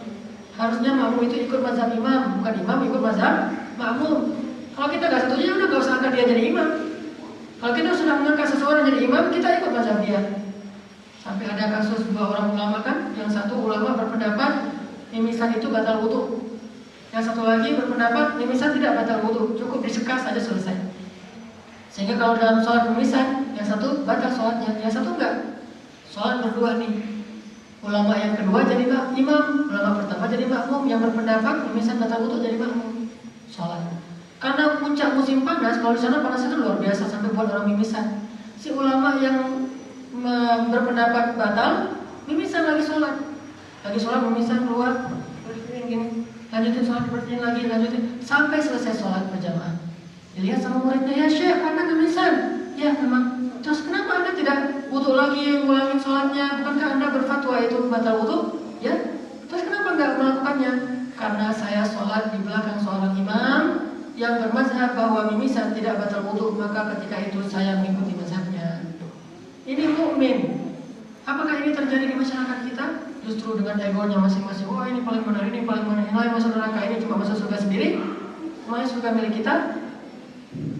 Harusnya makmum itu ikut mazhab imam, bukan imam ikut mazhab makmum. Kalau kita gak setuju, udah gak usah angkat dia jadi imam. Kalau kita sudah mengangkat seseorang jadi imam, kita ikut mazhab dia. Sampai ada kasus dua orang ulama kan, yang satu ulama berpendapat mimisan itu batal wudu, yang satu lagi berpendapat mimisan tidak batal wudu, cukup disekas saja selesai. Sehingga kalau dalam sholat mimisan, yang satu batal sholatnya, yang satu enggak. Sholat berdua nih. Ulama yang kedua jadi imam, ulama pertama jadi makmum. Yang berpendapat mimisan batal wudu jadi makmum sholat. Karena puncak musim panas, kalau di sana panasnya itu luar biasa sampai buat orang mimisan. Si ulama yang berpendapat batal, mimisan lagi sholat mimisan keluar, bersihin gini, lanjutin sholat, bersihin lagi, lanjutin sampai selesai sholat berjamaah. Dilihat sama muridnya, ya Syekh, Anda mimisan. Ya memang. Terus kenapa Anda tidak wudu lagi, ngulangin sholatnya? Bukankah Anda berfatwa itu batal wudu? Ya. Terus kenapa nggak melakukannya? Karena saya sholat di belakang seorang imam yang bermazhab bahwa mimisan tidak batal wudu, maka ketika itu saya mengikuti mazhabnya. Ini mukmin. Apakah ini terjadi di masyarakat kita? Justru dengan egonya masing-masing. Oh ini paling benar, ini paling benar, yang lain masuk neraka, ini cuma masuk surga sendiri. Semuanya surga milik kita.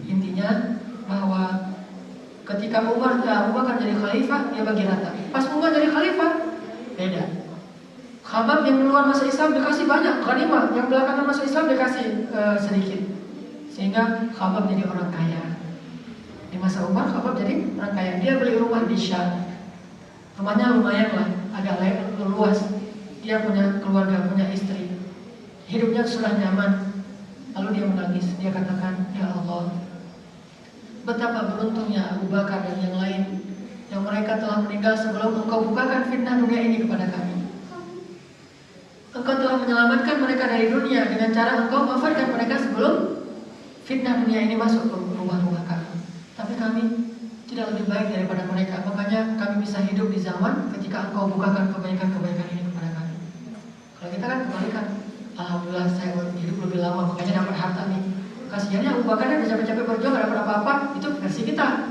Intinya bahwa ketika Abu Bakar jadi khalifah, dia bagi rata. Pas Umar jadi khalifah, beda. Khabab yang duluan masuk Islam dikasih banyak ghanimah, yang belakangan masuk Islam dikasih sedikit. Sehingga Khabab jadi orang kaya. Di masa Umar, Khabab jadi orang kaya. Dia beli rumah di Syam. Rumahnya lumayan lah, agak luas. Dia punya keluarga, punya istri. Hidupnya sudah nyaman. Lalu dia menangis. Dia katakan, ya Allah, betapa beruntungnya Abu Bakar dan yang lain, yang mereka telah meninggal sebelum engkau bukakan fitnah dunia ini kepada kami. Engkau telah menyelamatkan mereka dari dunia dengan cara engkau wafatkan mereka sebelum fitnah dunia ini masuk ke rumah-rumah kami. Tapi kami tidak lebih baik daripada mereka. Makanya kami bisa hidup di zaman ketika engkau bukakan kebaikan-kebaikan ini kepada kami. Kalau kita kan kebalikan, alhamdulillah saya hidup lebih lama, makanya dapat harta nih. kasihannya Abu Bakar yang capek-capek berjuang gak dapat apa-apa, itu versi kita.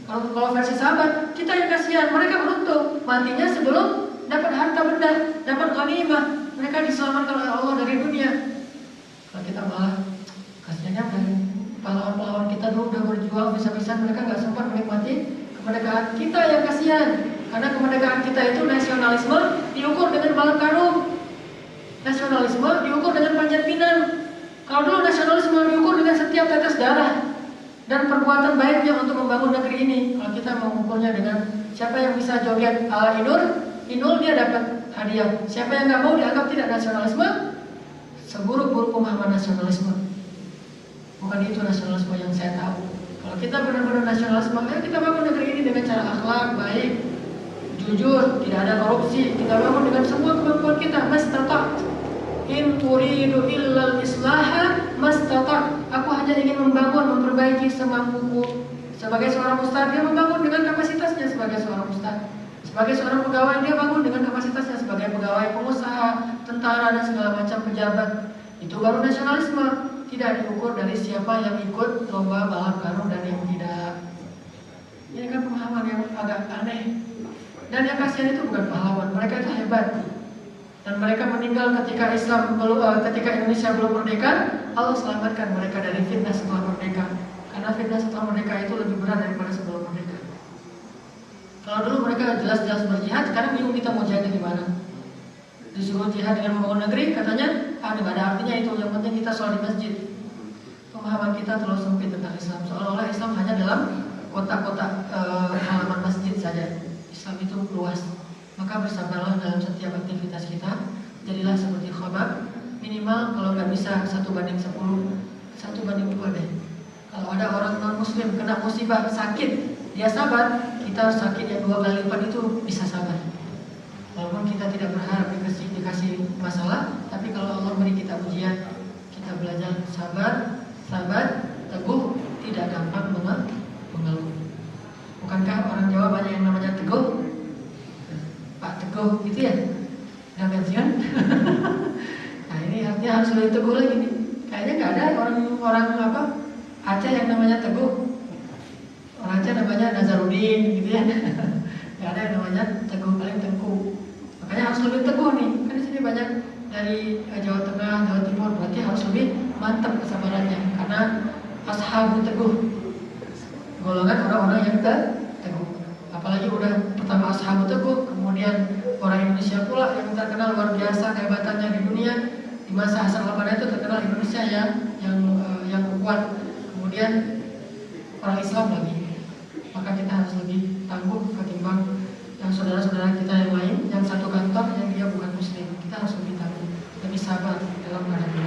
Kalau versi sahabat, kita yang kasihan, mereka beruntung matinya sebelum dapat harta benda, dapat ghanimah, mereka diselamatkan oleh Allah dari dunia. Kalau kita malah kasihannya pahlawan-pahlawan kita dulu udah berjuang bisa-bisa, mereka nggak sempat menikmati kemerdekaan. Kita yang kasihan, karena kemerdekaan kita itu nasionalisme diukur dengan balap karung, nasionalisme diukur dengan panjat pinang. Kalau dulu nasionalisme diukur dengan setiap tetes darah dan perbuatan baiknya untuk membangun negeri ini. Kalau kita mengukurnya dengan siapa yang bisa joget ala Inul dia dapat hadiah. Siapa yang nggak mau dianggap tidak nasionalisme, seburuk-buruk pemahaman nasionalisme. Bukan itu nasionalisme yang saya tahu. Kalau kita benar-benar nasionalisme, kita bangun negeri ini dengan cara akhlak baik, jujur, tidak ada korupsi. Kita bangun dengan semua kemampuan kita. Mastata'tu in turidu illal islaha mastata'tu. Aku hanya ingin membangun, memperbaiki semampuku. Sebagai seorang ustaz, dia membangun dengan kapasitasnya sebagai seorang ustaz. Sebagai seorang pegawai, dia bangun dengan kapasitasnya sebagai pegawai, pengusaha, tentara, dan segala macam pejabat. Itu baru nasionalisme. Tidak diukur dari siapa yang ikut lomba balap karung dan yang tidak. Ini kan pemahaman yang agak aneh. Dan yang kasihan itu bukan pahlawan, mereka itu hebat. Dan mereka meninggal ketika ketika Indonesia belum merdeka. Allah selamatkan mereka dari fitnah setelah merdeka. Karena fitnah setelah merdeka itu lebih berat daripada sebelum merdeka. Kalau dulu mereka jelas-jelas berjihad, sekarang bingung kita mau jihad di mana. Disuruh jihad dengan membangun negeri, katanya nggak ada artinya itu. Yang penting kita sholat di masjid. Pemahaman kita terlalu sempit tentang Islam. Seolah-olah Islam hanya dalam kotak-kotak halaman masjid saja. Islam itu luas. Maka bersabarlah dalam setiap aktivitas kita. Jadilah seperti Khabbab. Minimal kalau nggak bisa 1:10, 1:2 deh. Kalau ada orang non muslim kena musibah sakit, dia sabar, kita sakit yang 2 kali lipat itu bisa sabar. Walaupun kita tidak berharap dikasih masalah, tapi kalau Allah beri kita ujian, kita belajar sabar, teguh, tidak gampang mengeluh. Bukankah orang Jawa banyak yang namanya Teguh? Pak Teguh gitu ya? Udah pensiun? Nah ini artinya harus lebih teguh lagi nih. Kayaknya nggak ada orang Aceh yang namanya Teguh. Orang Aceh namanya Nazarudin gitu ya. Nggak ada yang namanya Teguh, paling Tengku. Makanya harus lebih teguh nih. Kan di sini banyak dari Jawa Tengah, Jawa Timur, berarti harus lebih mantap kesabarannya. Karena ashabu Teguh, golongan orang-orang yang teguh. Apalagi udah pertama ashabu Teguh, kemudian orang Indonesia pula yang terkenal luar biasa kehebatannya di dunia. Di masa Hasan al-Banna itu terkenal Indonesia yang kuat. Kemudian orang Islam lagi. Maka kita harus lebih tangguh ketimbang yang saudara-saudara kita yang lain, yang satu kantor yang dia bukan muslim. Kita harus lebih tangguh, lebih sabar dalam menghadapi